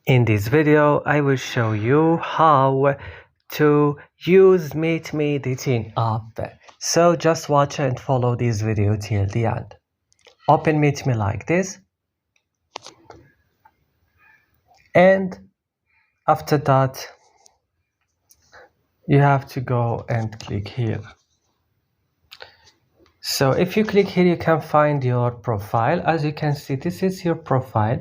In this video, I will show you how to use MeetMe dating app. So just watch and follow this video till the end. Open MeetMe like this. And after that, you have to go and click here. So if you click here, you can find your profile. As you can see, this is your profile,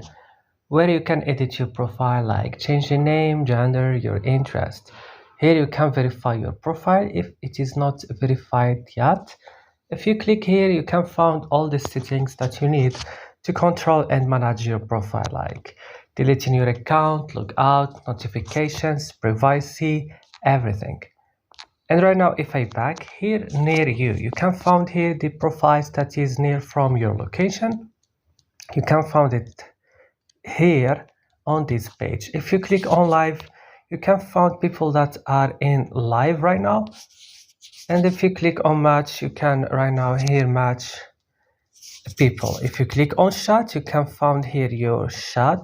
where you can edit your profile, like change your name, gender, your interest. Here you can verify your profile if it is not verified yet. If you click here, you can find all the settings that you need to control and manage your profile, like deleting your account, logout, notifications, privacy, everything. And right now, if I back here near you, you can find here the profiles that is near from your location. You can find it here on this page. If you click on live, you can find people that are in live right now. And if you click on match, you can right now here match people. If you click on chat, you can find here your chat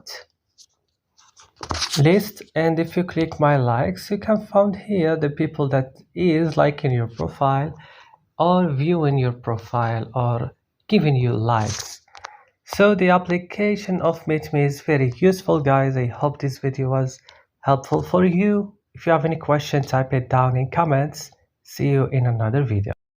list. And if you click my likes, you can find here the people that is liking your profile or viewing your profile or giving you likes. So the application of MeetMe is very useful, guys. I hope this video was helpful for you. If you have any questions, type it down in comments. See you in another video.